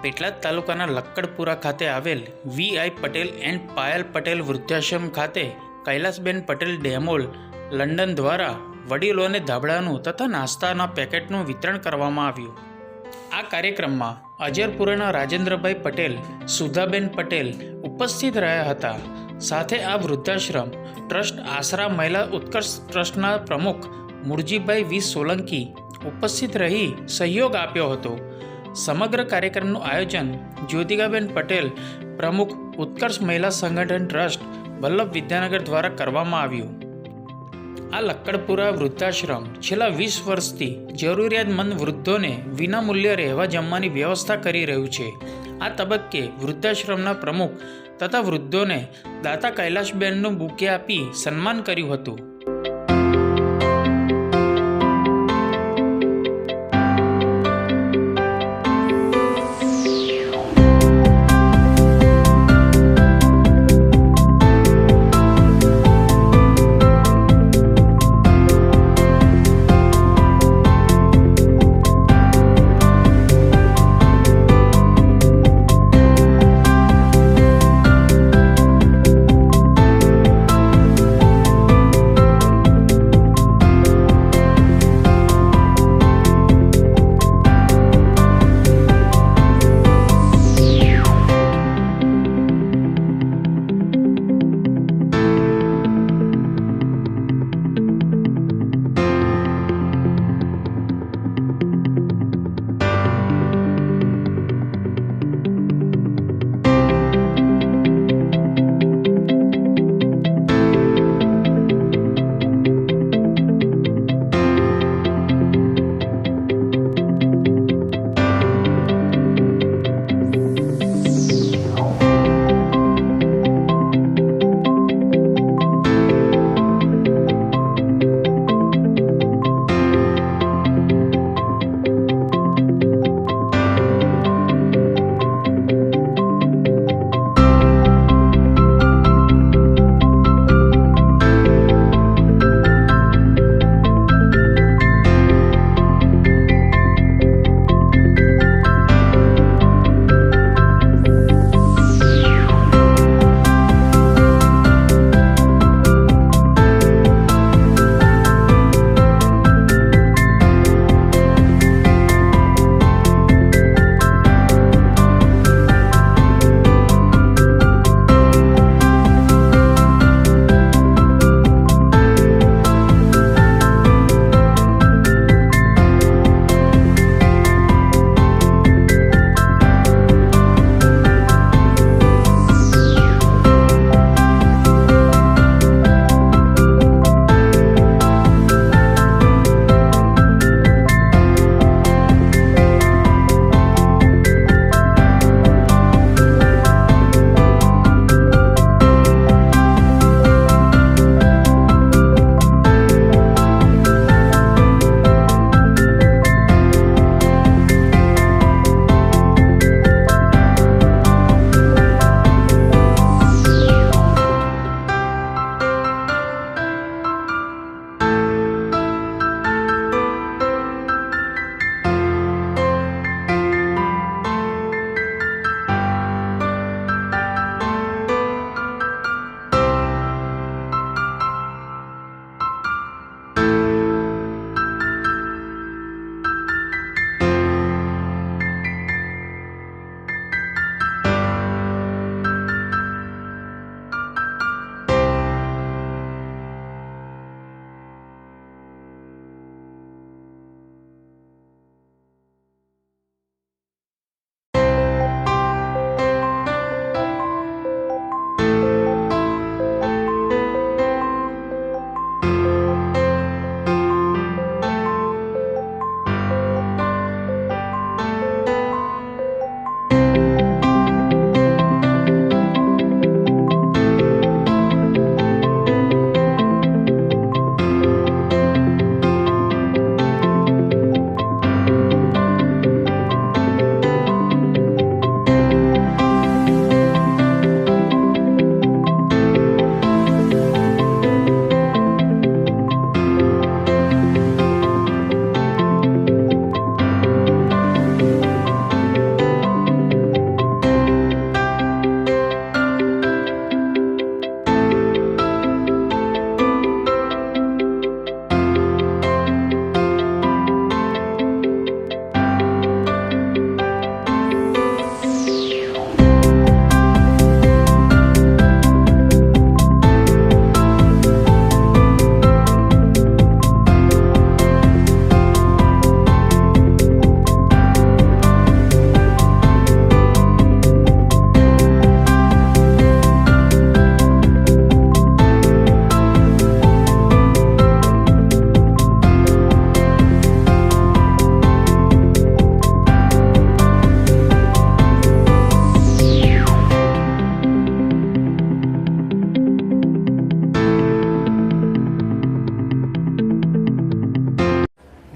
પેટલાદ તાલુકાના લક્કડપુરા ખાતે આવેલ વી.આઈ. પટેલ એન્ડ પાયલ પટેલ વૃદ્ધાશ્રમ ખાતે કૈલાસબેન પટેલ ડેમોલ લંડન દ્વારા વડીલોને ધાબળાનું તથા નાસ્તાના પેકેટનું વિતરણ કરવામાં આવ્યું. આ કાર્યક્રમમાં અજરપુરાના રાજેન્દ્રભાઈ પટેલ, સુધાબેન પટેલ ઉપસ્થિત રહ્યા હતા. સાથે આ વૃદ્ધાશ્રમ ટ્રસ્ટ આશરા મહિલા ઉત્કર્ષ ટ્રસ્ટના પ્રમુખ મુરજીભાઈ વી સોલંકી ઉપસ્થિત રહી સહયોગ આપ્યો હતો. સમગ્ર કાર્યક્રમનું આયોજન જ્યોતિકાબેન પટેલ, પ્રમુખ ઉત્કર્ષ મહિલા સંગઠન ટ્રસ્ટ વલ્લભ વિદ્યાનગર દ્વારા કરવામાં આવ્યું. આ લક્કડપુરા વૃદ્ધાશ્રમ છેલ્લા 20 વર્ષથી જરૂરિયાતમંદ વૃદ્ધોને વિનામૂલ્યે રહેવા જમવાની વ્યવસ્થા કરી રહ્યું છે. આ તબક્કે વૃદ્ધાશ્રમના પ્રમુખ તથા વૃદ્ધોને દાતા કૈલાસબેનનું બુકે આપી સન્માન કર્યું હતું.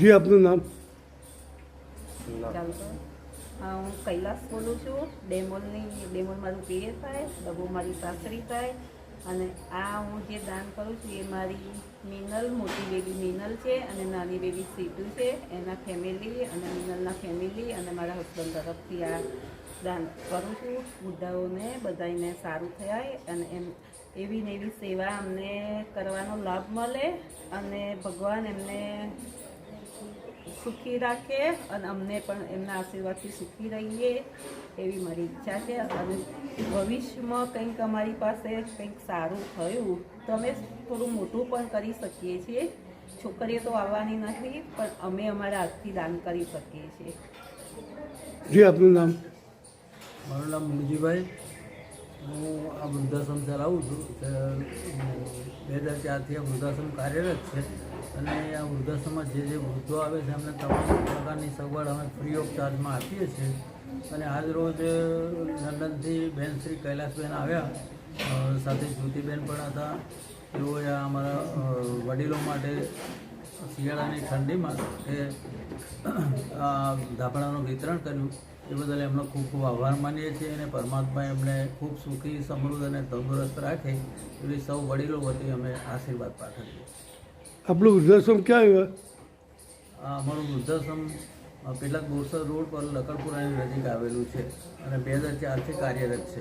જી આપનું નામ? ચાલતો હું કૈલાસ બોલું છું. ડેમોલ મારું પીએ થાય, ડબ્બો મારી સાસરી થાય. અને આ હું જે દાન કરું છું એ મારી મિનલ, મોટી બેબી મિનલ છે અને નાની બેબી સીટુ છે, એના ફેમિલી અને મિનલના ફેમિલી અને મારા હસબન્ડ તરફથી આ દાન કરું છું. બુઢાઓને બધાને સારું થાય અને એવી ને એવી સેવા અમને કરવાનો લાભ મળે અને ભગવાન એમને સુખી રાખે અને અમને પણ એમના આશીર્વાદથી સુખી રહીએ એવી મારી ઈચ્છા છે. અને ભવિષ્યમાં કંઈક અમારી પાસે કંઈક સારું થયું તો અમે થોડું મોટું પણ કરી શકીએ છીએ. છોકરીઓ તો આવવાની નથી, પણ અમે અમારા હાથથી દાન કરી શકીએ છીએ. જી આપનું નામ? મારું નામ મુરજીભાઈ. હું આ વૃદ્ધાશ્રમ ચલાવું છું. 2004થી આ વૃદ્ધાશ્રમ કાર્યરત છે અને આ વૃદ્ધાશ્રમમાં જે વૃદ્ધો આવે છે એમને તમામ પ્રકારની સગવડ અમે ફ્રી ઓફ ચાર્જમાં આપીએ છીએ. અને આજ રોજ લંડનથી બેન શ્રી કૈલાસબેન આવ્યા, સાથે જ્યોતિબેન પણ હતા. તેઓએ અમારા વડીલો માટે શિયાળાની ઠંડીમાં ધાબળાનું વિતરણ કર્યું. એ બદલ એમનો ખૂબ ખૂબ આભાર માનીએ છીએ અને પરમાત્મા એમને ખૂબ સુખી, સમૃદ્ધ અને તંદુરસ્ત રાખે એવી સૌ વડીલો વતી અમે આશીર્વાદ પાઠવીએ. આપણું વૃદ્ધાશ્રમ ક્યાં આવ્યા? અમારું વૃદ્ધાશ્રમ પેટલાદ બોરસદ રોડ પર લકડપુરાની નજીક આવેલું છે અને 2004થી કાર્યરત છે.